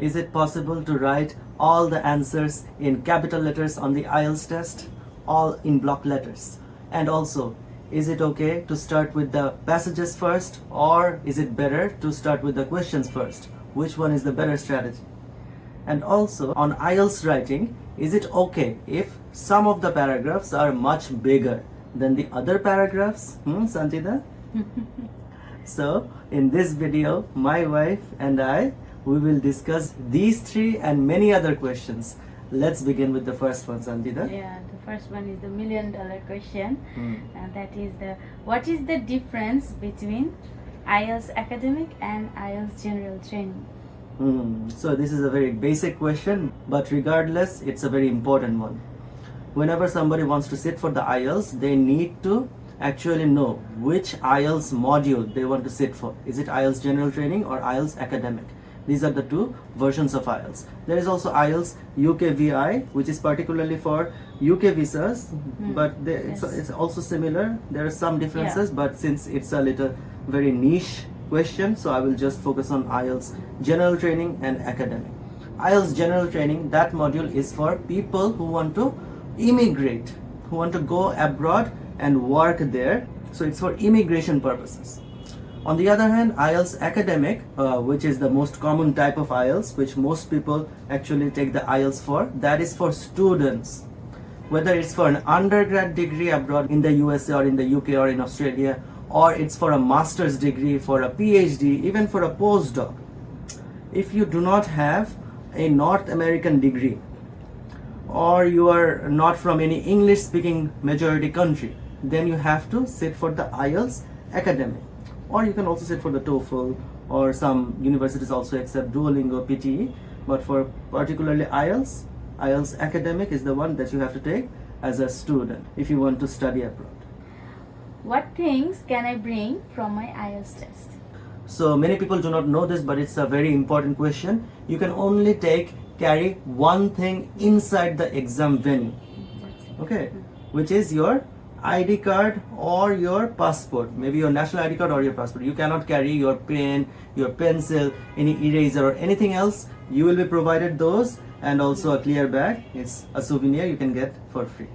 Is it possible to write all the answers in capital letters on the IELTS test? All in block letters? And also, is it okay to start with the passages first, or is it better to start with the questions first? Which one is the better strategy? And also, on IELTS writing, is it okay if some of the paragraphs are much bigger than the other paragraphs? Sanjita? So, in this video, my wife and I, we will discuss these three and many other questions. Let's begin with the first one, Sanjita. Yeah, the first one is the $1,000,000 question, and that is what is the difference between IELTS academic and IELTS general training? So this is a very basic question, but regardless, it's a very important one. Whenever somebody wants to sit for the IELTS, they need to actually know which IELTS module they want to sit for. Is it IELTS general training or IELTS academic? These are the two versions of IELTS. There is also IELTS UKVI, which is particularly for UK visas, but it's also similar. There are some differences, but since it's a little very niche question, so I will just focus on IELTS general training and academic. IELTS general training, that module is for people who want to immigrate, who want to go abroad and work there. So it's for immigration purposes. On the other hand, IELTS academic, which is the most common type of IELTS, which most people actually take the IELTS for, that is for students. Whether it's for an undergrad degree abroad in the USA or in the UK or in Australia, or it's for a master's degree, for a PhD, even for a postdoc. If you do not have a North American degree, or you are not from any English speaking majority country, then you have to sit for the IELTS academic. Or you can also sit for the TOEFL, or some universities also accept Duolingo, PTE, but for particularly IELTS, IELTS academic is the one that you have to take as a student if you want to study abroad. What things can I bring from my IELTS test? So many people do not know this, but it's a very important question. You can only carry one thing inside the exam venue, okay, which is your ID card or your passport, maybe your national ID card or your passport. You cannot carry your pen, your pencil, any eraser or anything else. You will be provided those, and also a clear bag. It's a souvenir you can get for free.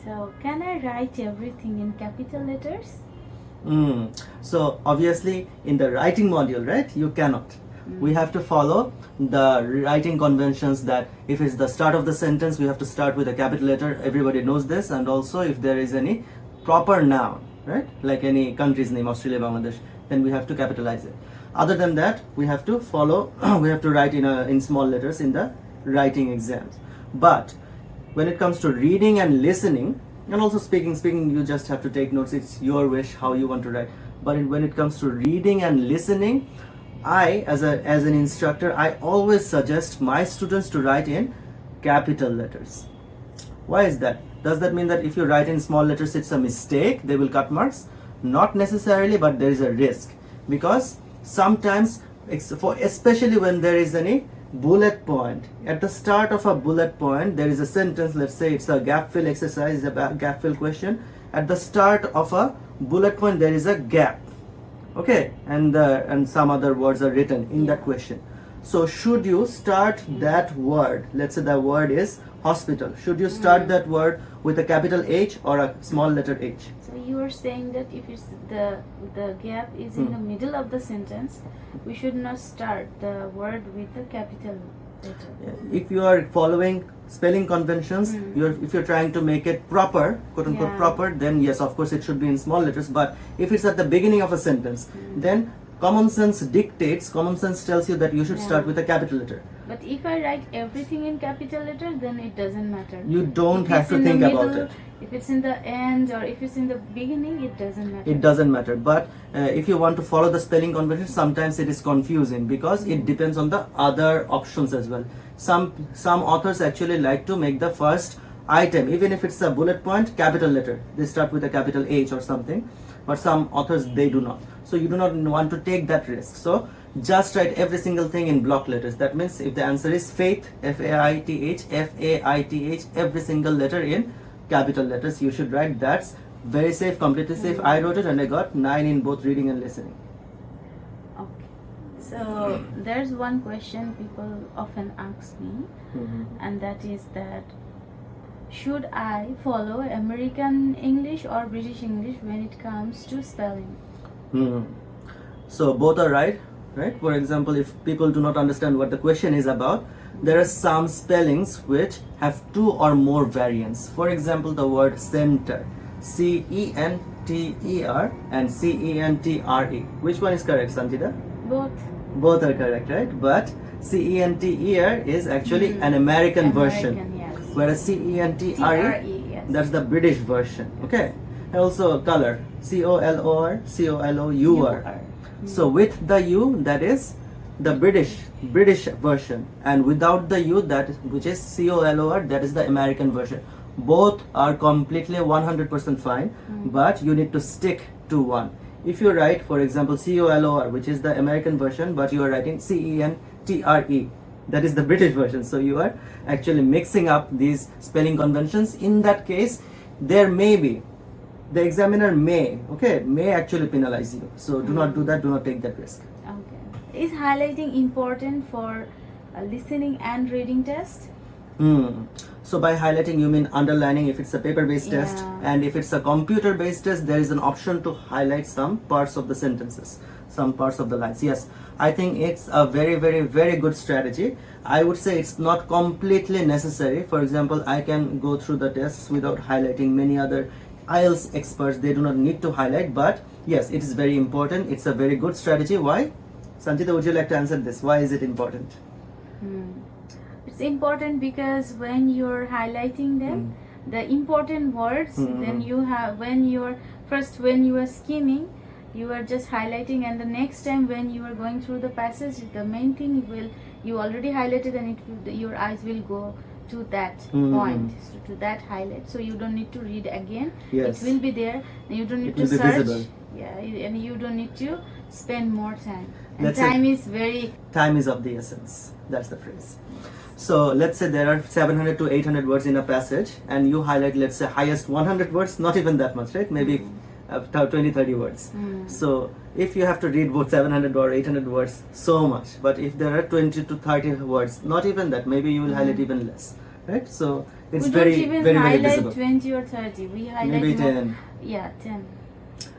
So can I write everything in capital letters? So obviously in the writing module, right, you cannot. We have to follow the writing conventions that if it's the start of the sentence, we have to start with a capital letter. Everybody knows this. And also if there is any proper noun, right, like any country's name, Australia, Bangladesh, then we have to capitalize it. Other than that, we have to follow, we have to write in small letters in the writing exams. But when it comes to reading and listening, and also speaking, you just have to take notes. It's your wish how you want to write. But when it comes to reading and listening, I, as an instructor, I always suggest my students to write in capital letters. Why is that? Does that mean that if you write in small letters, it's a mistake, they will cut marks? Not necessarily, but there is a risk. Because sometimes, especially when there is any bullet point, at the start of a bullet point, there is a sentence, let's say it's a gap fill exercise, a gap fill question. At the start of a bullet point, there is a gap. Okay, and some other words are written in that question. So should you start that word, let's say the word is hospital, should you start that word with a capital H or a small letter H? So you are saying that if it's the gap is in the middle of the sentence, we should not start the word with a capital letter. If you are following spelling conventions, if you're trying to make it proper, quote unquote proper, then yes, of course it should be in small letters. But if it's at the beginning of a sentence, then common sense dictates, common sense tells you that you should start with a capital letter. But if I write everything in capital letter, then it doesn't matter. You don't have to think about it. If it's in the end or if it's in the beginning, it doesn't matter. It doesn't matter. But if you want to follow the spelling convention, sometimes it is confusing because it depends on the other options as well. Some authors actually like to make the first item, even if it's a bullet point, capital letter. They start with a capital H or something. But some authors, they do not. So you do not want to take that risk. So just write every single thing in block letters. That means if the answer is faith, F-A-I-T-H, F-A-I-T-H, every single letter in capital letters you should write. That's very safe, completely safe. I wrote it and I got 9 in both reading and listening. Okay. So there's one question people often ask me, and that is that should I follow American English or British English when it comes to spelling? So both are right? For example, if people do not understand what the question is about, there are some spellings which have 2 or more variants. For example, the word center, C-E-N-T-E-R and C-E-N-T-R-E. Which one is correct, Sanjita? Both. Both are correct, right? But C-E-N-T-E-R is actually an American version, yes. whereas C-E-N-T-R-E, T-R-E, yes. that's the British version. Okay. And also color, C-O-L-O-R, C-O-L-O-U-R. So with the U, that is the British version, and without the U, which is C-O-L-O-R, that is the American version. Both are completely 100% fine, but you need to stick to one. If you write, for example, C-O-L-O-R, which is the American version, but you are writing C-E-N-T-R-E, that is the British version. So you are actually mixing up these spelling conventions. In that case, there may be, the examiner may actually penalize you. So do not do that, do not take that risk. Okay. Is highlighting important for a listening and reading test? So by highlighting you mean underlining if it's a paper-based test, Yeah. and if it's a computer-based test, there is an option to highlight some parts of the sentences, some parts of the lines. Yes, I think it's a very, very, very good strategy. I would say it's not completely necessary. For example, I can go through the tests without highlighting. Many other IELTS experts, they do not need to highlight, but yes, it is very important. It's a very good strategy. Why? Sanjita, would you like to answer this? Why is it important? It's important because when you're highlighting them, the important words, then you have, when you are skimming, you are just highlighting, and the next time when you are going through the passage, the main thing you already highlighted, and your eyes will go to that point, to that highlight, so you don't need to read again. Yes. It will be there, and you don't need to will be search. visible. Yeah, and you don't need to spend more time. And Let's time say is time is of the essence. That's the phrase. So let's say there are 700 to 800 words in a passage, and you highlight, let's say, highest 100 words, not even that much, right? Maybe 20-30 words. So if you have to read both 700 or 800 words, so much. But if there are 20 to 30 words, not even that, maybe you will highlight even less, right? So it's we very, don't even very, very highlight visible. 20 or 30. We highlight Maybe more. 10. Yeah, 10.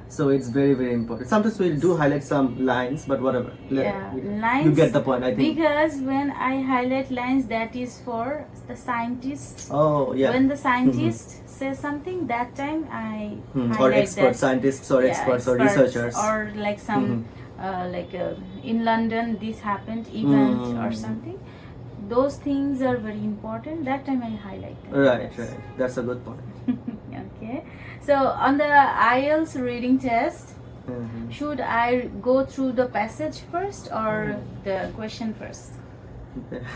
So it's very, very important. Sometimes we'll do highlight some lines, but whatever. Lines. You get the point, I think. Because when I highlight lines, that is for the scientists. Oh, yeah. When the scientist says something, that time I highlight or experts, that. scientists or experts or researchers. Or like some, in London, this happened, event or something. Those things are very important. That time I highlight them. Right. That's a good point. Okay. So on the IELTS reading test, should I go through the passage first or the question first?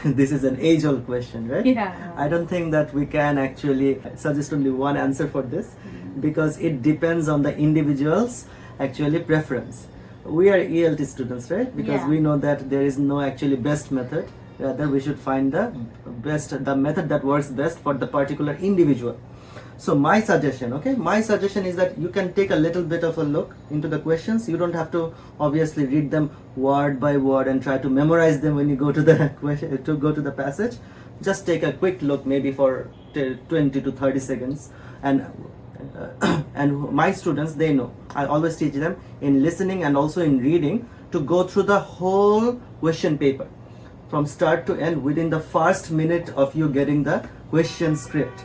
This is an age-old question, right? Yeah. I don't think that we can actually suggest only one answer for this, because it depends on the individual's actually preference. We are ELT students, right? Because we know that there is no actually best method. Rather, we should find the method that works best for the particular individual. So my suggestion is that you can take a little bit of a look into the questions. You don't have to obviously read them word by word and try to memorize them when you go to the question, to go to the passage. Just take a quick look, maybe for 20 to 30 seconds. And my students, they know. I always teach them in listening and also in reading to go through the whole question paper from start to end within the first minute of you getting the question script.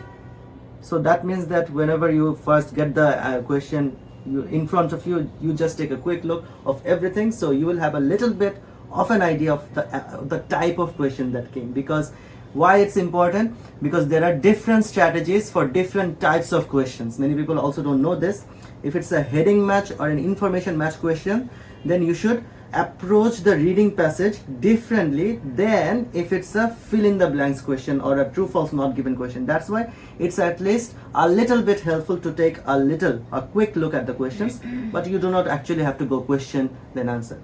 So that means that whenever you first get the question in front of you, you just take a quick look of everything. So you will have a little bit of an idea of the type of question that came. Because why it's important? Because there are different strategies for different types of questions. Many people also don't know this. If it's a heading match or an information match question, then you should approach the reading passage differently than if it's a fill in the blanks question or a true false not given question. That's why it's at least a little bit helpful to take a quick look at the questions, but you do not actually have to go question then answer.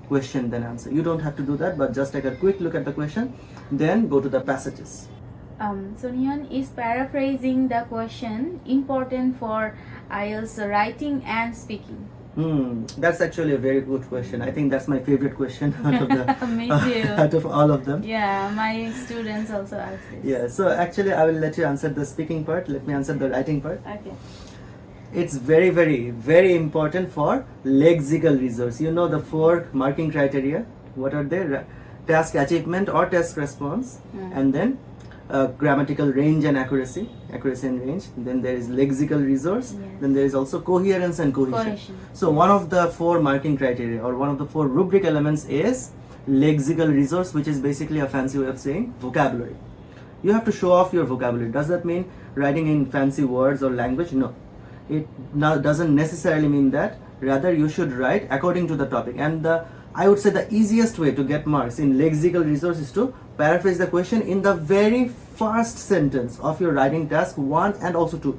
You don't have to do that, but just take a quick look at the question, then go to the passages. So Nyan, is paraphrasing the question important for IELTS writing and speaking? That's actually a very good question. I think that's my favorite question out of the Me too. out of all of them. Yeah, my students also ask this. Yeah. So actually, I will let you answer the speaking part. Let me answer the writing part. Okay. It's very, very, very important for lexical resource. You know the 4 marking criteria. What are they? Task achievement or task response, and then grammatical range and accuracy and range. Then there is lexical resource. Yes. Then there is also coherence and cohesion. So one of the 4 marking criteria or one of the 4 rubric elements is lexical resource, which is basically a fancy way of saying vocabulary. You have to show off your vocabulary. Does that mean writing in fancy words or language? No. It doesn't necessarily mean that. Rather, you should write according to the topic. And I would say the easiest way to get marks in lexical resource is to paraphrase the question in the very first sentence of your writing task 1 and also 2.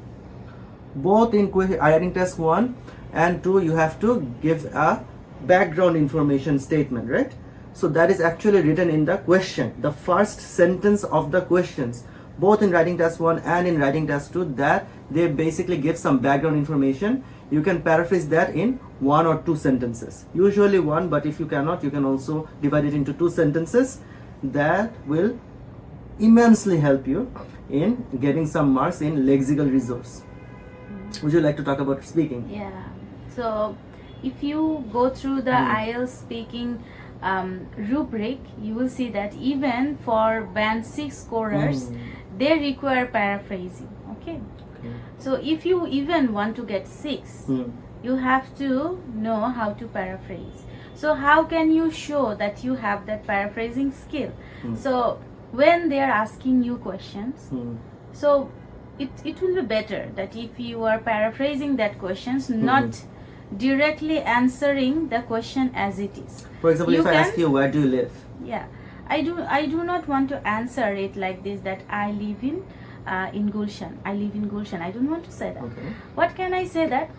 Both in writing task 1 and 2, you have to give a background information statement, right? So that is actually written in the question, the first sentence of the questions, both in writing task 1 and in writing task 2, that they basically give some background information. You can paraphrase that in 1 or 2 sentences, usually 1, but if you cannot, you can also divide it into 2 sentences. That will immensely help you in getting some marks in lexical resource. Would you like to talk about speaking? Yeah. So if you go through the IELTS speaking rubric, you will see that even for band 6 scorers, they require paraphrasing. Okay. So if you even want to get 6, you have to know how to paraphrase. So how can you show that you have that paraphrasing skill? So when they are asking you questions, so it will be better that if you are paraphrasing that questions, not directly answering the question as it is. For example, if I ask you, where do you live? Yeah, I do not want to answer it like this, that I live in Gulshan. I live in Gulshan. I don't want to say that. Okay. What can I say? That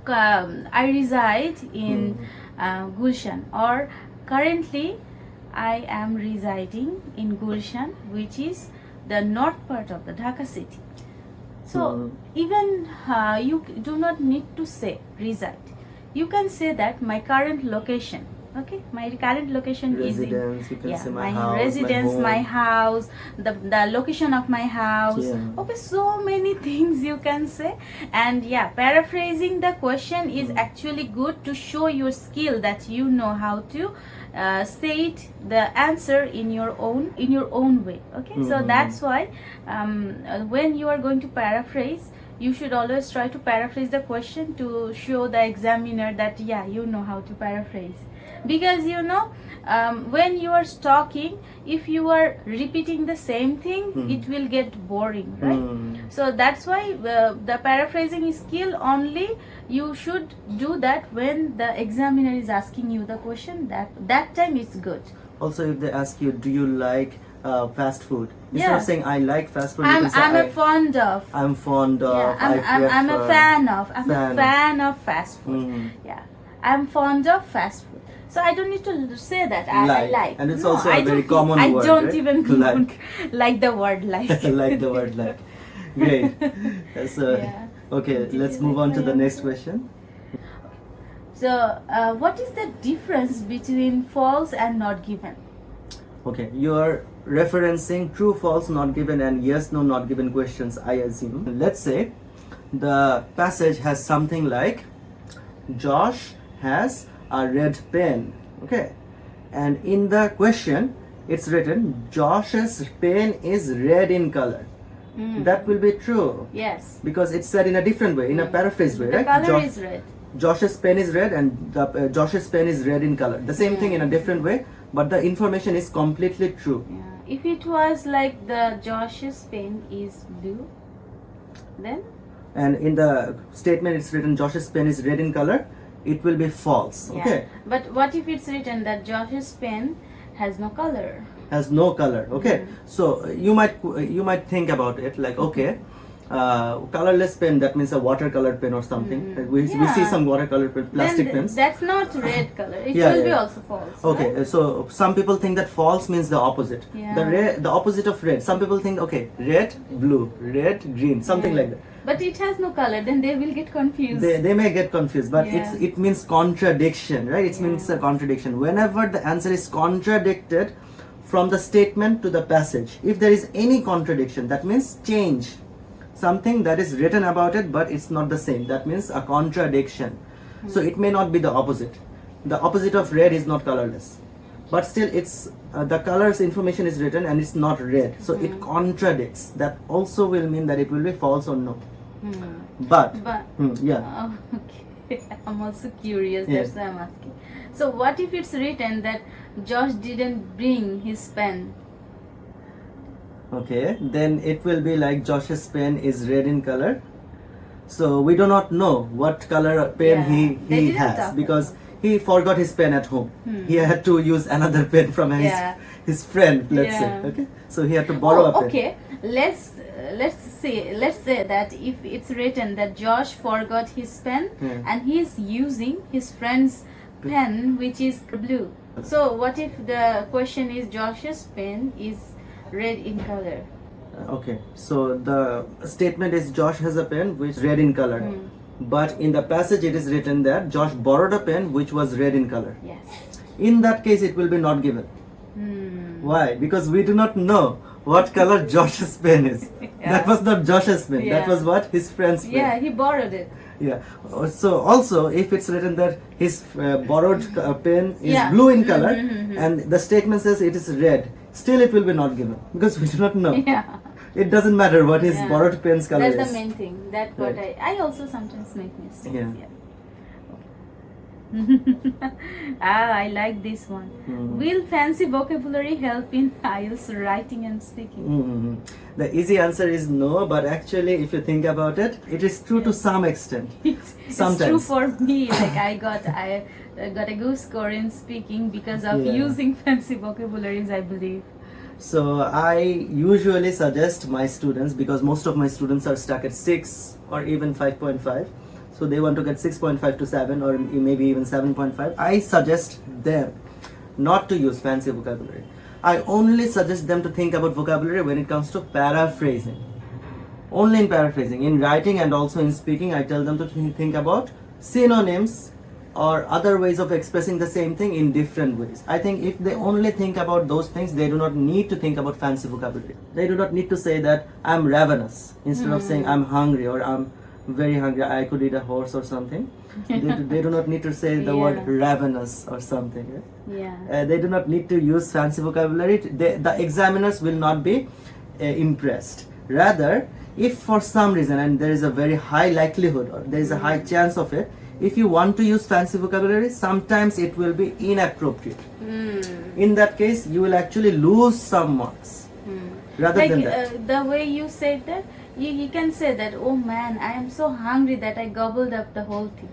I reside in Gulshan, or currently I am residing in Gulshan, which is the north part of the Dhaka city. So even you do not need to say reside. You can say that my current location. Okay, my current location residence, is you can say my house, residence, my house, the location of my house. Okay, so many things you can say. And yeah, paraphrasing the question is actually good to show your skill, that you know how to say it, the answer in your own way. Okay, so that's why when you are going to paraphrase, you should always try to paraphrase the question to show the examiner that yeah, you know how to paraphrase. Because you know, when you are talking, if you are repeating the same thing, it will get boring, right? So that's why the paraphrasing skill only you should do that when the examiner is asking you the question. That time it's good. Also, if they ask you, do you like fast food? Instead of saying I like fast food, you can say I'm fond of. I'm fond of. Yeah, I'm a fan of. I'm a fan of fast food. Yeah, I'm fond of fast food. So I don't need to say that I like. And it's also a very common word. I don't right? even like the word like. Like the word like. Great. So, okay, let's move on to the next question. So, what is the difference between false and not given? Okay, you are referencing true, false, not given and yes, no, not given questions, I assume. Let's say the passage has something like, Josh has a red pen. Okay, and in the question it's written, Josh's pen is red in color. That will be true. Yes. Because it's said in a different way, in a paraphrased way, right? The color is red. Josh's pen is red and Josh's pen is red in color. The same thing in a different way, but the information is completely true. Yeah. If it was like the Josh's pen is blue, then? And in the statement it's written Josh's pen is red in color, it will be false. Yeah. Okay. But what if it's written that Josh's pen has no color? Has no color. Okay. So you might think about it like, okay, colorless pen, that means a watercolor pen or something. Like we see some watercolor pen, plastic pens. That's not red color. It will be also false. Okay, right? so some people think that false means the opposite. Yeah. The opposite of red. Some people think, okay, red, blue, red, green, something like that. But it has no color, then they will get confused. They may get confused, but Yeah. it means contradiction, right? It means a contradiction. Whenever the answer is contradicted from the statement to the passage, if there is any contradiction, that means change. Something that is written about it, but it's not the same. That means a contradiction. So it may not be the opposite. The opposite of red is not colorless. But still, it's the colors information is written and it's not red. So it contradicts. That also will mean that it will be false or no. But yeah. Okay. I'm also curious. Yes. That's why I'm asking. So what if it's written that Josh didn't bring his pen? Okay, then it will be like Josh's pen is red in color. So we do not know what color pen Yeah. They he didn't has talk because he forgot his pen at home. He had to use another pen from his friend, let's Yeah. say. Okay, so he had to borrow a pen. Okay. Let's say that if it's written that Josh forgot his pen and he's using his friend's pen, which is blue. So what if the question is Josh's pen is red in color? Okay, so the statement is Josh has a pen which is red in color. But in the passage it is written that Josh borrowed a pen which was red in color. Yes. In that case it will be not given. Why? Because we do not know what color Josh's pen is. That was not Josh's pen. That was what? His friend's pen. Yeah, he borrowed it. Yeah. So also if it's written that his borrowed pen is blue in color and the statement says it is red, still it will be not given because we do not know. Yeah. It doesn't matter what his borrowed pen's color That's is. the main thing. That's what I also sometimes make mistakes. Yeah. I like this one. Will fancy vocabulary help in IELTS writing and speaking? The easy answer is no, but actually if you think about it, it is true to some extent. It's Sometimes. true for me. Like I got a good score in speaking because of using fancy vocabularies, I believe. So I usually suggest my students, because most of my students are stuck at 6 or even 5.5, so they want to get 6.5 to 7 or maybe even 7.5. I suggest them not to use fancy vocabulary. I only suggest them to think about vocabulary when it comes to paraphrasing. Only in paraphrasing. In writing and also in speaking, I tell them to think about synonyms or other ways of expressing the same thing in different ways. I think if they only think about those things, they do not need to think about fancy vocabulary. They do not need to say that I'm ravenous instead of saying I'm hungry or I'm very hungry, I could eat a horse or something. They do not need to say the word ravenous or something. Right? Yeah. They do not need to use fancy vocabulary. The examiners will not be impressed. Rather, if for some reason, and there is a very high likelihood or there is a high chance of it, if you want to use fancy vocabulary, sometimes it will be inappropriate. In that case, you will actually lose some marks. Rather Like than that. the way you said that, you can say that, oh man, I am so hungry that I gobbled up the whole thing.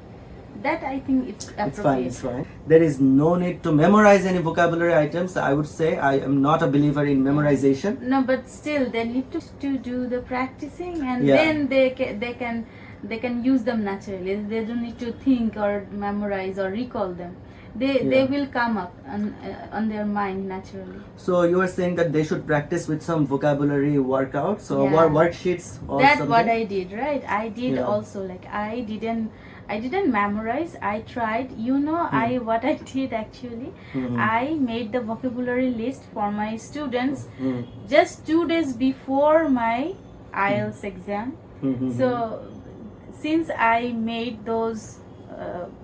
That I think it's appropriate. It's fine. There is no need to memorize any vocabulary items. I would say I am not a believer in memorization. No, but still they need to do the practicing, and then they can use them naturally. They don't need to think or memorize or recall them. They will come up on their mind naturally. So you are saying that they should practice with some vocabulary workouts or worksheets or That's something? what I did, right? I did also, like I didn't memorize. I tried. What I did actually, I made the vocabulary list for my students just 2 days before my IELTS exam. So since I made those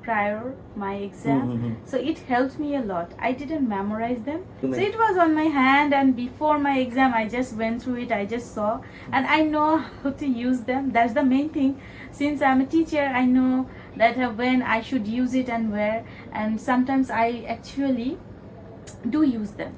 prior my exam, so it helped me a lot. I didn't memorize them, so it was on my hand, and before my exam I just went through it. I just saw, and I know how to use them. That's the main thing. Since I'm a teacher, I know that when I should use it and where, and sometimes I actually do use them.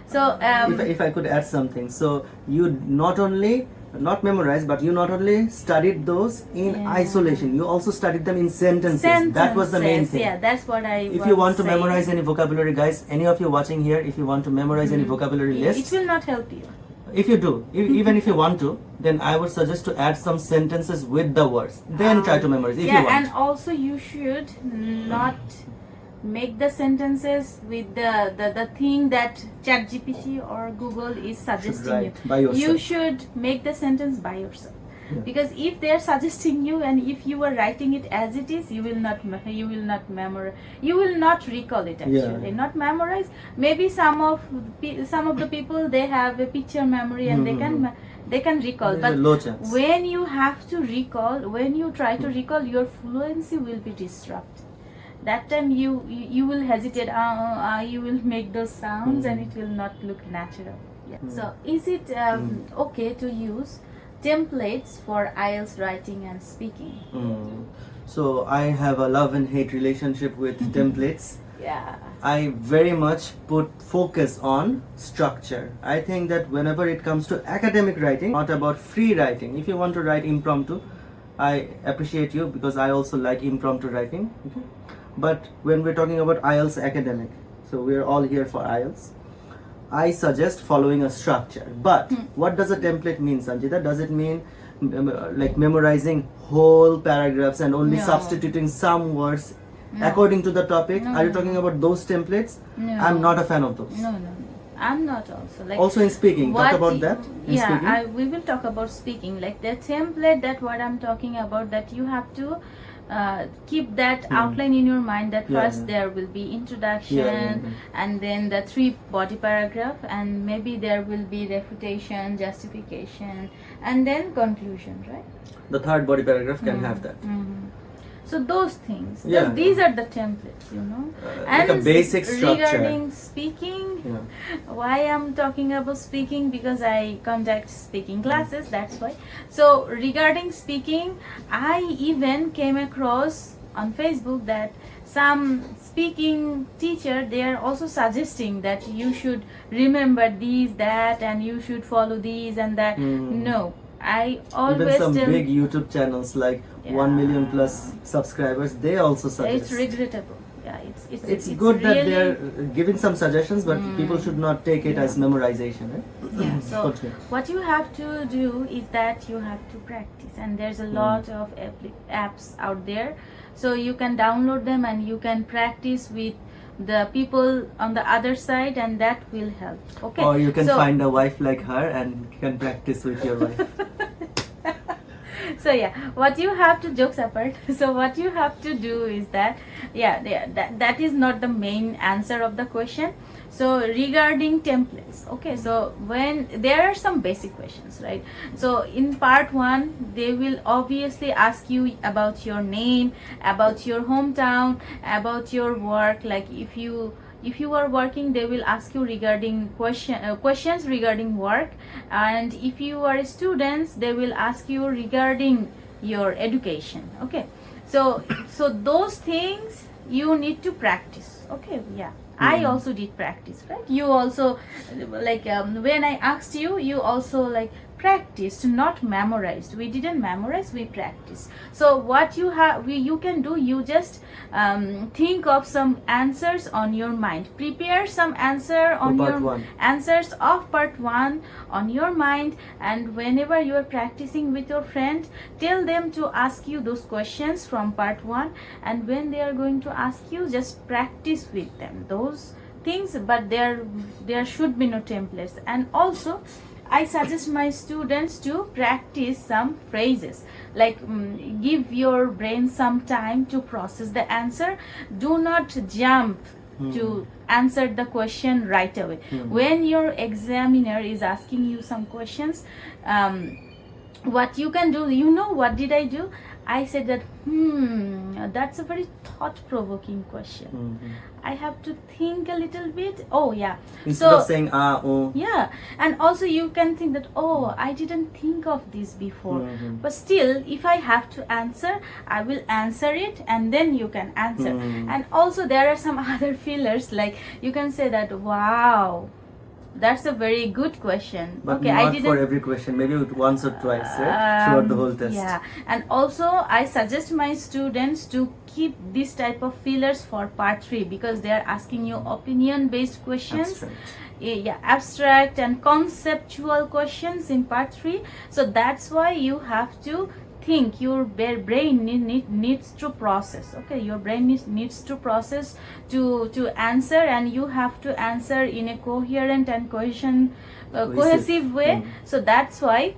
So if I could add something, so you not memorized, but you not only studied those in isolation, you also studied them in sentences. That was the main thing. Yeah, that's what I If you want to memorize any vocabulary, guys, any of you watching here, if you want to memorize any vocabulary list, it will not help you. If you do, even if you want to, then I would suggest to add some sentences with the words. Then try to memorize if you want. And also you should not make the sentences with the thing that ChatGPT or Google is suggesting you. By yourself. You should make the sentence by yourself. Yeah. because if they are suggesting you and if you are writing it as it is, you will not memorize, you will not recall it actually. Not memorize. Maybe some of the people, they have a picture memory and they can recall, There's a but low chance. when you have to recall, when you try to recall, your fluency will be disrupted. That time you will hesitate, you will make those sounds and it will not look natural. So is it okay to use templates for IELTS writing and speaking? So I have a love and hate relationship with templates. Yeah. I very much put focus on structure. I think that whenever it comes to academic writing, not about free writing. If you want to write impromptu, I appreciate you, because I also like impromptu writing. Okay? But when we're talking about IELTS academic, so we're all here for IELTS, I suggest following a structure. But what does a template mean, Sanjita? Does it mean like memorizing whole paragraphs and only No. substituting some words No. according to the topic? No, Are you no, talking no. about those templates? No. I'm not a fan of those. No. I'm not also. Like, Also in speaking, talk what about that. In yeah, speaking. we will talk about speaking. Like the template, that what I'm talking about, that you have to keep that outline in your mind, that Yeah, first yeah. there will be introduction, Yeah. and then the 3 body paragraph, and maybe there will be refutation, justification, and then conclusion, right? The third body paragraph can have that. So those things, Yeah, these are the templates, you know. Like a basic structure. Regarding speaking, Yeah. why I'm talking about speaking, because I conduct speaking classes, that's why. So regarding speaking, I even came across on Facebook that some speaking teacher, they are also suggesting that you should remember these, that, and you should follow these and that. No, I always Even some tell, big YouTube channels like 1 million plus subscribers, they also suggest. it's regrettable. Yeah, It's good that really, they're giving some suggestions, but people should not take it as memorization. Right? Yeah, so Okay. what you have to do is that you have to practice, and there's a lot of apps out there, so you can download them and you can practice with the people on the other side, and that will help. Okay, Or you can so, find a wife like her and can practice with your wife. so yeah, what you have to, jokes apart, so what you have to do is that, that is not the main answer of the question. So regarding templates, okay, so when there are some basic questions, right? So in part 1, they will obviously ask you about your name, about your hometown, about your work. Like if you are working, they will ask you regarding questions regarding work, and if you are students, they will ask you regarding your education. Okay, so those things you need to practice. Okay, yeah, I also did practice, right? You also, like when I asked you, you also like practiced, not memorized. We didn't memorize, we practiced. So what you have, you can do, you just think of some answers on your mind, prepare some answer on part your one. answers of part 1 on your mind, and whenever you are practicing with your friend, tell them to ask you those questions from part 1, and when they are going to ask you, just practice with them those things. But there should be no templates. And also I suggest my students to practice some phrases, like give your brain some time to process the answer. Do not jump to answer the question right away. When your examiner is asking you some questions, what you can do, you know, what did I do? I said that, that's a very thought-provoking question. I have to think a little bit. Oh yeah. Instead of saying oh. Yeah, and also you can think that, oh, I didn't think of this before. But still, if I have to answer, I will answer it, and then you can answer. And also there are some other fillers, like you can say that, wow, that's a very good question. But okay, not I didn't for every question, maybe once or twice, right? Throughout the whole test. Yeah, and also I suggest my students to keep this type of fillers for part 3, because they are asking you opinion-based questions. Abstract. Yeah, abstract and conceptual questions in part 3. So that's why you have to think. Your brain needs to process. Okay, your brain needs to process to answer, and you have to answer in a coherent and cohesive way. So that's why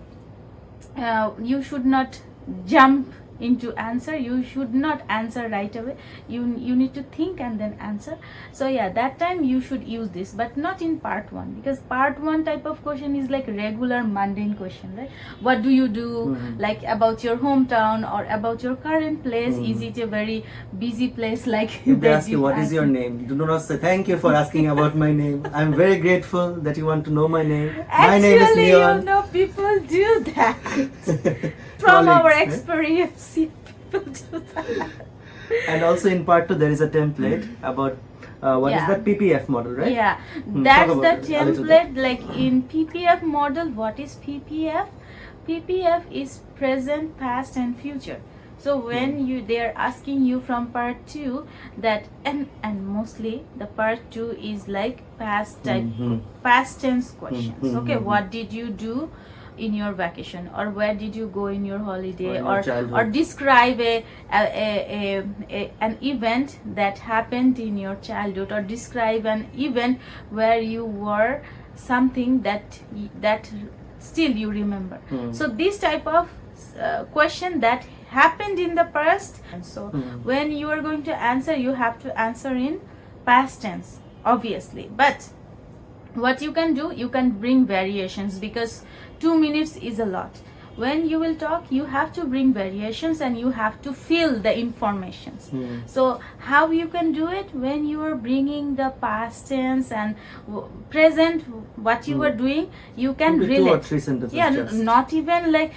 you should not jump into answer. You should not answer right away. You need to think and then answer. So yeah, that time you should use this, but not in part 1, because part 1 type of question is like regular mundane question, right? What do you do, like about your hometown or about your current place? Is it a very busy place? Like if they ask you what is your name, do not say thank you for asking about my name. I'm very grateful that you want to know my name. My name is Leon. You know, people do that. From our experience, people do that. And also in part 2 there is a template about what is that PPF model, right? Yeah, that's the template. Like in PPF model, what is PPF? PPF is present, past and future. So when they are asking you from part 2 that, and mostly the part 2 is like past type, past tense questions. Okay, what did you do in your vacation, or where did you go in your holiday, or describe an event that happened in your childhood, or describe an event where you were something that still you remember. So this type of question that happened in the past, and so when you are going to answer, you have to answer in past tense, obviously. But what you can do, you can bring variations, because 2 minutes is a lot. When you will talk, you have to bring variations and you have to fill the informations. So how you can do it? When you are bringing the past tense and present, what you were doing, you can relate. 2 or 3 sentences. Yeah, not even like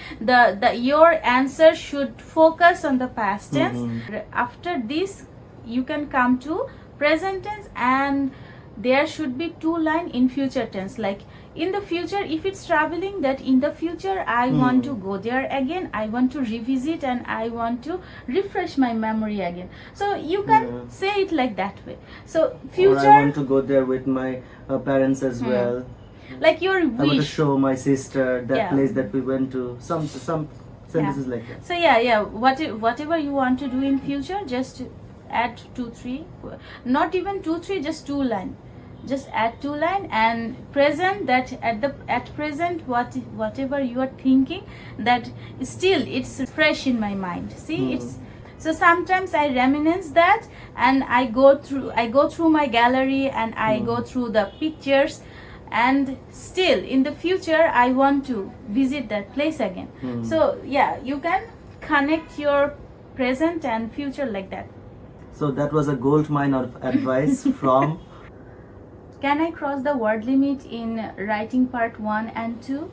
your answer should focus on the past tense. After this, you can come to present tense, and there should be 2 lines in future tense. Like in the future, if it's traveling, that in the future I want to go there again, I want to revisit, and I want to refresh my memory again. So you can say it like that way. So future, or I want to go there with my parents as well. Like your wish. I want to show my sister that place that we went to. Some sentences like that. So yeah, whatever you want to do in future, just add 2-3, not even 2-3, just 2 lines. Just add 2 lines, and present, that at present whatever you are thinking, that still it's fresh in my mind. See, it's so sometimes I reminisce that, and I go through my gallery, and I go through the pictures, and still in the future I want to visit that place again. So yeah, you can connect your present and future like that. So that was a gold mine of advice from. Can I cross the word limit in writing part 1 and 2?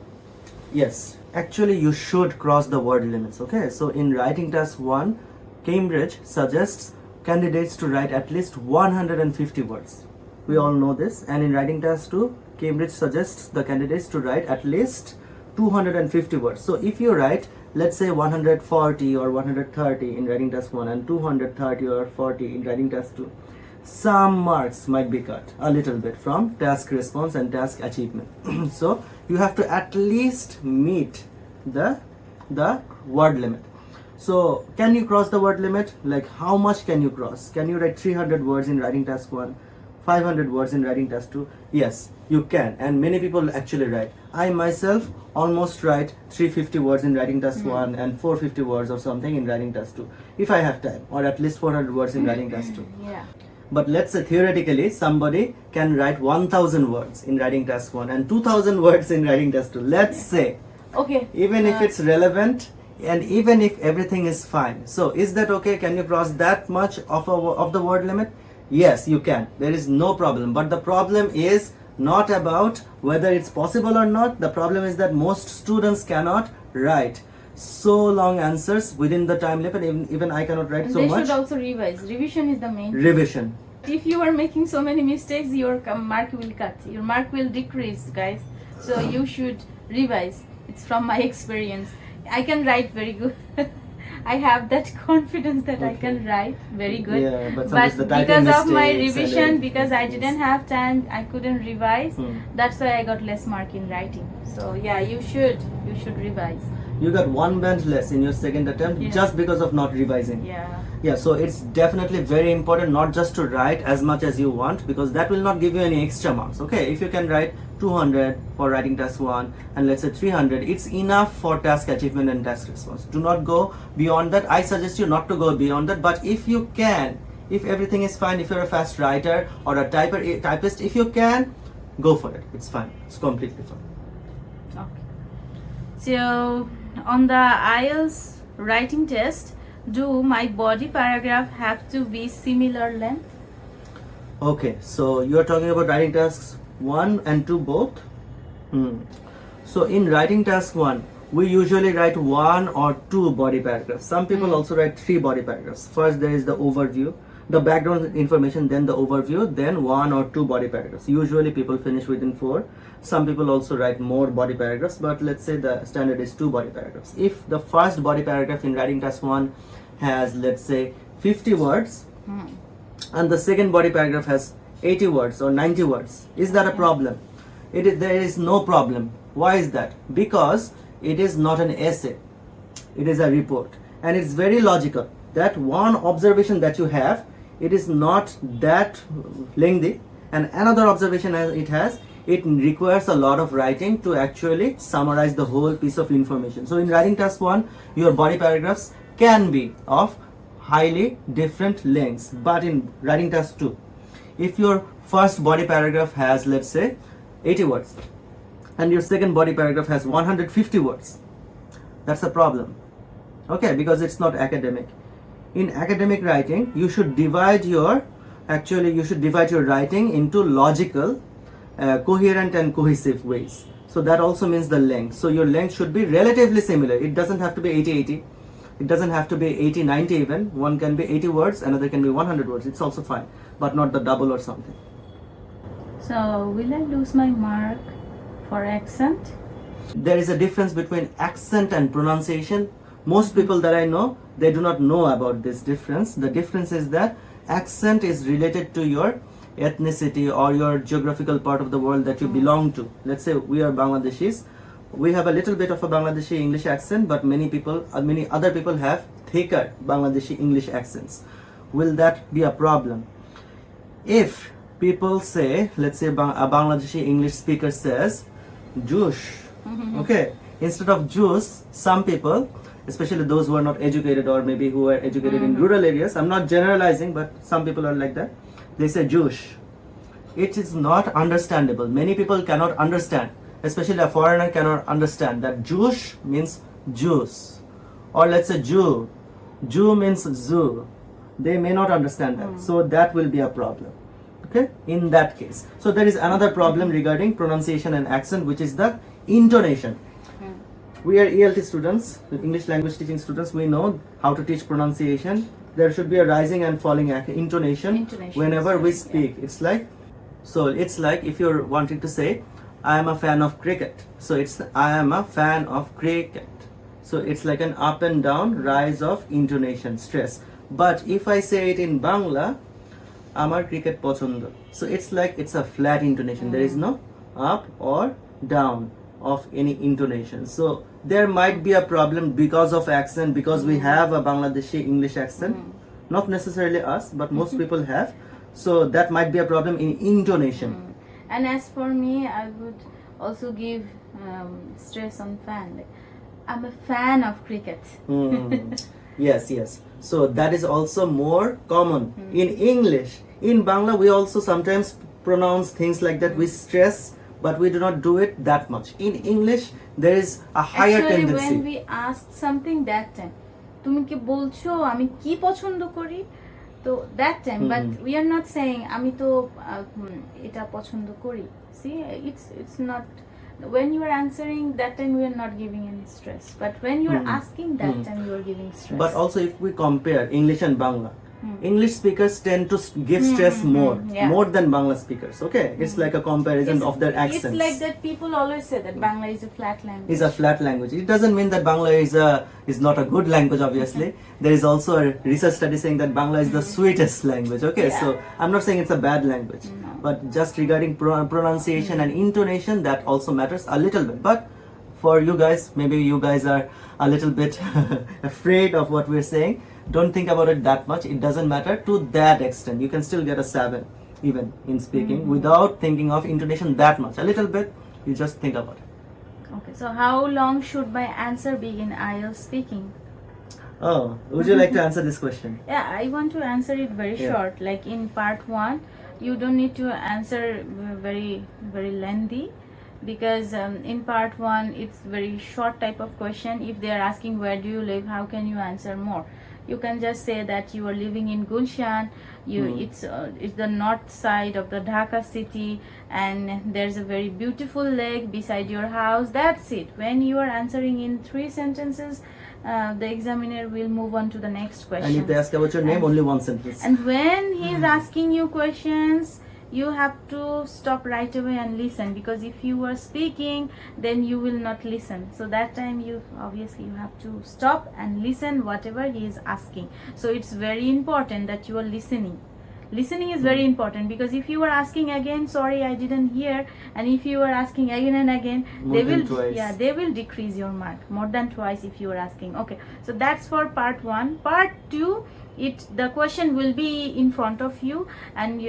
Yes, actually you should cross the word limits. Okay, so in writing task 1, Cambridge suggests candidates to write at least 150 words. We all know this. And in writing task 2, Cambridge suggests the candidates to write at least 250 words. So if you write, let's say 140 or 130 in writing task 1 and 230 or 40 in writing task 2, some marks might be cut a little bit from task response and task achievement. So you have to at least meet the word limit. So can you cross the word limit? Like how much can you cross? Can you write 300 words in writing task 1, 500 words in writing task 2? Yes, you can, and many people actually write. I myself almost write 350 words in writing task 1 and 450 words or something in writing task 2 if I have time, or at least 400 words in writing task 2. Yeah. But let's say theoretically somebody can write 1000 words in writing task 1 and 2000 words in writing task 2. Let's say, okay, even if it's relevant and even if everything is fine. So is that okay? Can you cross that much of the word limit? Yes, you can. There is no problem. But the problem is not about whether it's possible or not. The problem is that most students cannot write so long answers within the time limit. Even I cannot write and so much. They should also revise. Revision is the main. Revision. If you are making so many mistakes, your mark will cut. Your mark will decrease, guys. So you should revise. It's from my experience. I can write very good. I have that confidence that I can write very good. Yeah, but because of my revision, because I didn't have time, I couldn't revise. That's why I got less mark in writing. So yeah, you should revise. You got 1 band less in your second attempt Yeah. just because of not revising. Yeah. So it's definitely very important not just to write as much as you want, because that will not give you any extra marks. Okay, if you can write 200 for writing task 1 and let's say 300, it's enough for task achievement and task response. Do not go beyond that. I suggest you not to go beyond that, but if you can, if everything is fine, if you're a fast writer or a typist, if you can, go for it. It's fine. It's completely fine. Okay. So on the IELTS writing test, do my body paragraph have to be similar length? Okay, so you are talking about writing tasks 1 and 2 both. So in writing task 1, we usually write 1 or 2 body paragraphs. Some people also write 3 body paragraphs. First there is the overview, the background information, then the overview, then 1 or 2 body paragraphs. Usually people finish within 4. Some people also write more body paragraphs, but let's say the standard is 2 body paragraphs. If the first body paragraph in writing task 1 has, let's say, 50 words, and the second body paragraph has 80 words or 90 words, is that a problem? There is no problem. Why is that? Because it is not an essay, it is a report, and it's very logical that one observation that you have, it is not that lengthy, and another observation it requires a lot of writing to actually summarize the whole piece of information. So in writing task 1, your body paragraphs can be of highly different lengths, but in writing task 2, if your first body paragraph has, let's say, 80 words and your second body paragraph has 150 words, that's a problem. Okay, because it's not academic. In academic writing, you should divide your writing into logical, coherent and cohesive ways. So that also means the length. So your length should be relatively similar. It doesn't have to be 80-80. It doesn't have to be 80-90 even. One can be 80 words, another can be 100 words. It's also fine, but not the double or something. So will I lose my mark for accent? There is a difference between accent and pronunciation. Most people that I know, they do not know about this difference. The difference is that accent is related to your ethnicity or your geographical part of the world that you belong to. Let's say we are Bangladeshis. We have a little bit of a Bangladeshi English accent, but many other people have thicker Bangladeshi English accents. Will that be a problem? If people say, let's say a Bangladeshi English speaker says, juice, okay, instead of juice, some people, especially those who are not educated or maybe who are educated in rural areas, I'm not generalizing, but some people are like that, they say juice. It is not understandable. Many people cannot understand, especially a foreigner cannot understand that juice means juice, or let's say Jew means zoo. They may not understand that, so that will be a problem. Okay, in that case. So there is another problem regarding pronunciation and accent, which is the intonation. We are ELT students, English language teaching students. We know how to teach pronunciation. There should be a rising and falling intonation whenever we speak. It's like if you're wanting to say, I am a fan of cricket. So it's I am a fan of cricket. So it's like an up and down rise of intonation, stress. But if I say it in Bangla, Amar cricket pochondo. So it's like it's a flat intonation. There is no up or down of any intonation. So there might be a problem because of accent, because we have a Bangladeshi English accent. Not necessarily us, but most people have. So that might be a problem in intonation. And as for me, I would also give stress on fan. Like, I'm a fan of cricket. Yes. So that is also more common in English. In Bangla, we also sometimes pronounce things like that. We stress, but we do not do it that much. In English, there is a higher tendency. Actually, when we ask something that time, তুমি কি বলছো আমি কি পছন্দ করি? তো that time, but we are not saying আমি তো এটা পছন্দ করি. See, it's not. When you are answering that time, we are not giving any stress. But when you are asking that time, you are giving stress. But also, if we compare English and Bangla, English speakers tend to give stress more than Bangla speakers. Okay, it's like a comparison of their accents. It's like that people always say that Bangla is a flat language. Is a flat language. It doesn't mean that Bangla is not a good language. Obviously, there is also a research study saying that Bangla is the sweetest language. Okay, so I'm not saying it's a bad language, but just regarding pronunciation and intonation, that also matters a little bit. But for you guys, maybe you guys are a little bit afraid of what we're saying. Don't think about it that much. It doesn't matter to that extent. You can still get a 7 even in speaking without thinking of intonation that much. A little bit, you just think about it. Okay, so how long should my answer be in IELTS speaking? Oh, would you like to answer this question? Yeah, I want to answer it very short. Like in part 1, you don't need to answer very lengthy, because in part 1 it's very short type of question. If they are asking where do you live, how can you answer more? You can just say that you are living in Gulshan. It's the north side of the Dhaka city, and there's a very beautiful lake beside your house. That's it. When you are answering in 3 sentences, the examiner will move on to the next question. And if they ask about your name, only 1 sentence. And when he is asking you questions, you have to stop right away and listen, because if you are speaking, then you will not listen. So that time you have to stop and listen whatever he is asking. So it's very important that you are listening. Listening is very important, because if you are asking again, sorry I didn't hear, and if you are asking again and again, they will decrease your mark more than twice if you are asking. Okay, so that's for part 1. Part 2, the question will be in front of you, and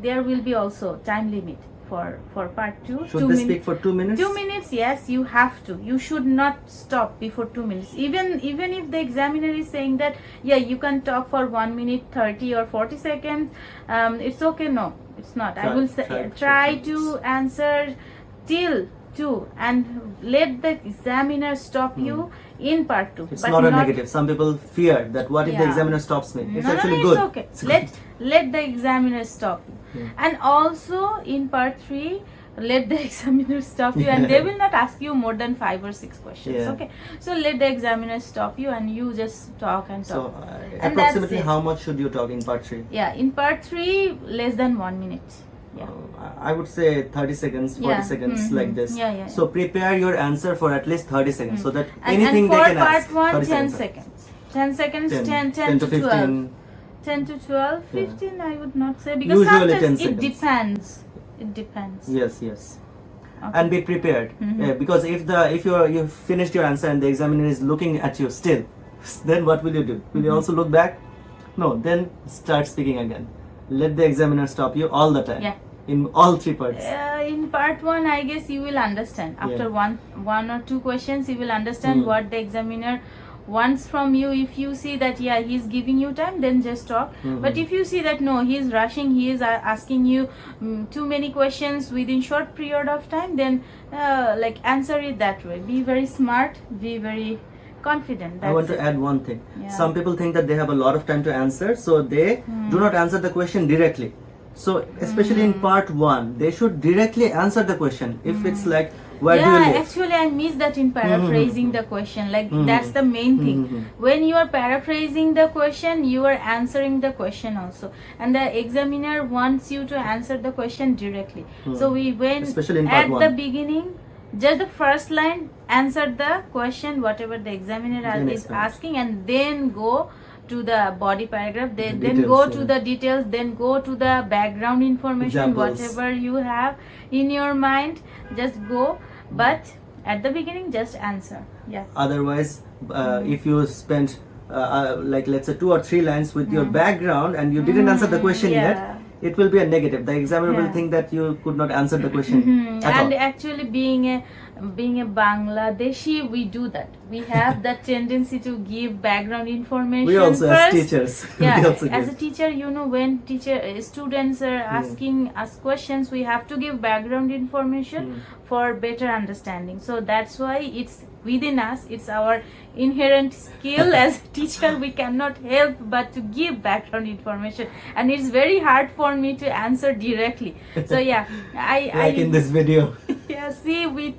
there will be also time limit for part 2. Should they speak for 2 minutes? 2 minutes, yes, you have to. You should not stop before 2 minutes. Even if the examiner is saying that, yeah, you can talk for 1 minute 30 or 40 seconds, it's okay. No, it's not. I will say try to answer till 2, and let the examiner stop you in part 2. It's not a negative. Some people fear that what if the examiner stops me? It's actually good. It's okay. Let the examiner stop you. And also in part 3, let the examiner stop you, and they will not ask you more than 5 or 6 questions. Okay, so let the examiner stop you, and you just talk and talk. So approximately how much should you talk in part 3? Yeah, in part 3, less than 1 minute. I would say 30 seconds, 40 seconds, like this. So prepare your answer for at least 30 seconds, so that anything they can ask. For part 1, 10 seconds. 10 seconds, 10 to 12. 10 to 12, 15 I would not say, because usually sometimes it depends. Yes. Okay. And be prepared, because if you finished your answer and the examiner is looking at you still, then what will you do? Will you also look back? No, then start speaking again. Let the examiner stop you all the time. In all 3 parts. In part 1, I guess you will understand. After one or 2 questions, you will understand what the examiner wants from you. If you see that he's giving you time, then just talk. But if you see that no, he's rushing, he is asking you too many questions within short period of time, then answer it that way. Be very smart, be very confident. I want to add one thing. Some people think that they have a lot of time to answer, so they do not answer the question directly. So especially in part 1, they should directly answer the question. If it's like, where do you live? Actually I missed that in paraphrasing the question. That's the main thing. When you are paraphrasing the question, you are answering the question also, and the examiner wants you to answer the question directly. So especially in part at 1. the beginning, just the first line, answer the question whatever the examiner is asking, and then go to the body paragraph, then go to the details, then go to the background information, whatever you have in your mind, just go. But at the beginning, just answer. Otherwise, if you spend let's say 2 or 3 lines with your background and you didn't answer the question yet, it will be a negative. The examiner will think that you could not answer the question at all. And actually, being a Bangladeshi, we do that. We have that tendency to give background information. We also, first. as teachers, as a teacher, when students are asking us questions, we have to give background information for better understanding. So that's why it's within us. It's our inherent skill as a teacher. We cannot help but to give background information, and it's very hard for me to answer directly. So I in this video. See, we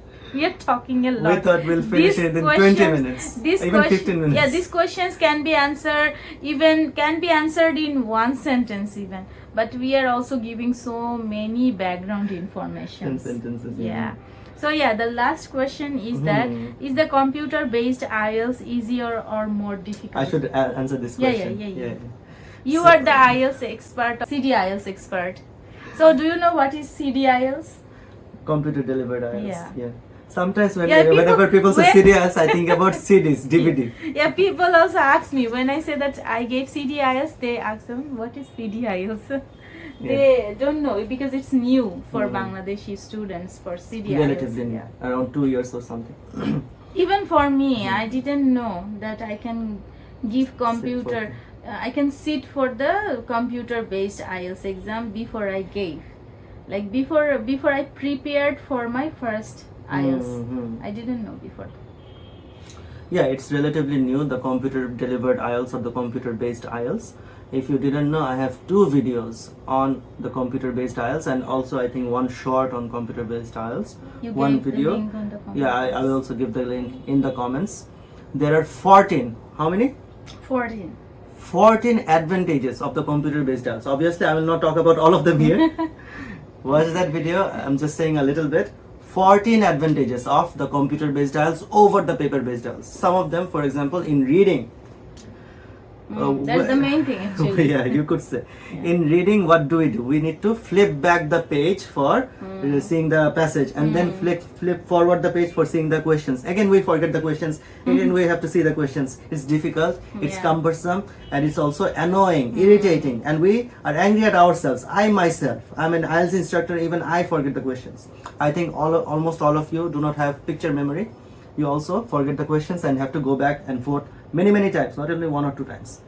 are talking a lot. We thought we'll finish it in 20 minutes, even 15 minutes. These questions can be answered in 1 sentence even. But we are also giving so many background information. 10 sentences. So the last question is that, is the computer-based IELTS easier or more difficult? I should answer this question. You are the IELTS expert, CD IELTS expert. So do you know what is CD IELTS? Computer delivered IELTS. Sometimes Yeah, whenever people say when- CD IELTS, I think about CDs, DVD. Yeah, people also ask me when I say that I gave CD IELTS, they ask them what is CD IELTS. They don't know because it's new for Bangladeshi students for CD Relatively IELTS. new, Yeah. around 2 years or something. Even for me, I didn't know that I can give computer. I can sit for the computer-based IELTS exam before I gave. Like before I prepared for my first IELTS. I didn't know before. Yeah, it's relatively new, the computer delivered IELTS or the computer based IELTS. If you didn't know, I have 2 videos on the computer based IELTS and also I think 1 short on computer based IELTS. You 1 gave the video. link on the comments. Yeah, I will also give the link in the comments. There are 14. How many? 14. 14 advantages of the computer based IELTS. Obviously, I will not talk about all of them here. Watch that video. I'm just saying a little bit. 14 advantages of the computer based IELTS over the paper based IELTS. Some of them, for example, in reading. That's the main thing actually. Yeah, you could say. In reading, what do? We need to flip back the page for seeing the passage and then flip forward the page for seeing the questions. Again, we forget the questions. Again, we have to see the questions. It's difficult, it's cumbersome, and it's also annoying, irritating, and we are angry at ourselves. I myself, I'm an IELTS instructor, even I forget the questions. I think almost all of you do not have picture memory. You also forget the questions and have to go back and forth many times, not only 1 or 2 times.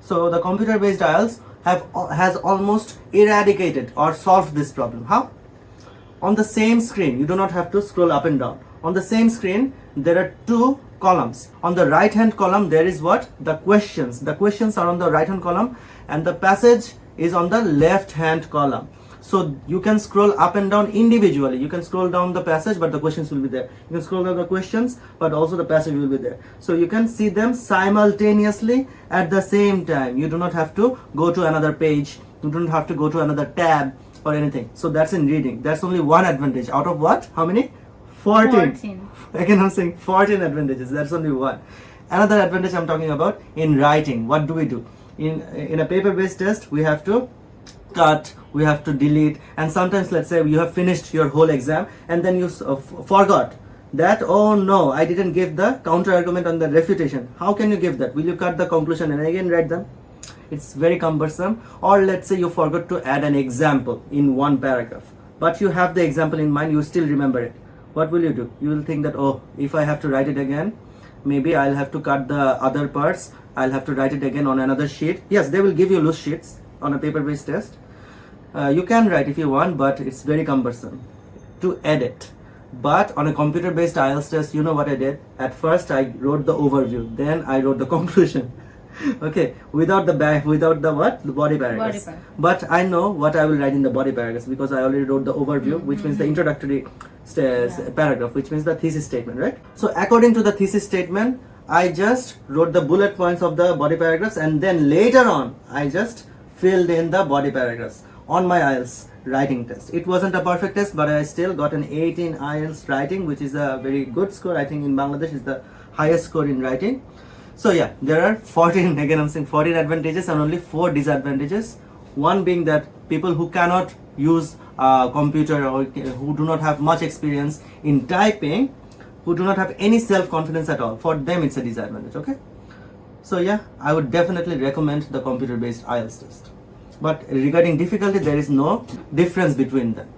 So the computer based IELTS has almost eradicated or solved this problem. How? On the same screen, you do not have to scroll up and down. On the same screen, there are 2 columns. On the right hand column, there is what? The questions. The questions are on the right hand column and the passage is on the left hand column. So you can scroll up and down individually. You can scroll down the passage, but the questions will be there. You can scroll down the questions, but also the passage will be there. So you can see them simultaneously at the same time. You do not have to go to another page. You don't have to go to another tab or anything. So that's in reading. That's only one advantage. Out of what? How many? 14. Again, I'm saying 14 advantages. That's only one. Another advantage I'm talking about in writing. What do? In a paper-based test, we have to cut, we have to delete, and sometimes let's say you have finished your whole exam and then you forgot that, oh no, I didn't give the counter argument on the refutation. How can you give that? Will you cut the conclusion and again write them? It's very cumbersome. Or let's say you forgot to add an example in one paragraph, but you have the example in mind, you still remember it. What will you do? You will think that, oh, if I have to write it again, maybe I'll have to cut the other parts, I'll have to write it again on another sheet. Yes, they will give you loose sheets on a paper-based test. You can write if you want, but it's very cumbersome to edit. But on a computer-based IELTS test, you know what I did? At first, I wrote the overview, then I wrote the conclusion. Okay, without the what? The body paragraphs. But I know what I will write in the body paragraphs because I already wrote the overview, which means the introductory paragraph, which means the thesis statement, right? So according to the thesis statement, I just wrote the bullet points of the body paragraphs and then later on, I just filled in the body paragraphs on my IELTS writing test. It wasn't a perfect test, but I still got an 8 in IELTS writing, which is a very good score. I think in Bangladesh is the highest score in writing. So yeah, there are 14, again I'm saying 14 advantages and only 4 disadvantages. One being that people who cannot use a computer or who do not have much experience in typing, who do not have any self-confidence at all, for them it's a disadvantage, okay? So yeah, I would definitely recommend the computer-based IELTS test. But regarding difficulty, there is no difference between them.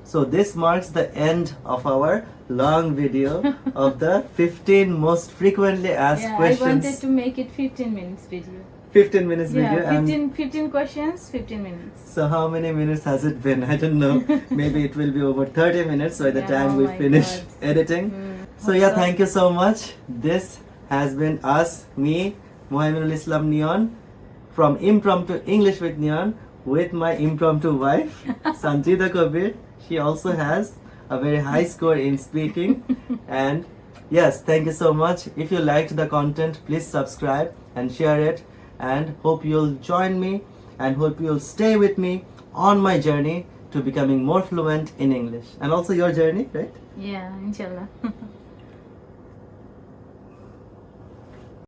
So this marks the end of our long video of the 15 most frequently asked questions. I wanted to make it 15 minutes video. 15 minutes video. Yeah, 15 questions, 15 minutes. So how many minutes has it been? I don't know. Maybe it will be over 30 minutes by the time we finish editing. So yeah, thank you so much. This has been us, me, Muhammadul Islam Neon, from Impromptu English with Neon, with my impromptu wife, Sanjida Kabir. She also has a very high score in speaking. And yes, thank you so much. If you liked the content, please subscribe and share it. And hope you'll join me and hope you'll stay with me on my journey to becoming more fluent in English. And also your journey, right? Yeah, inshallah.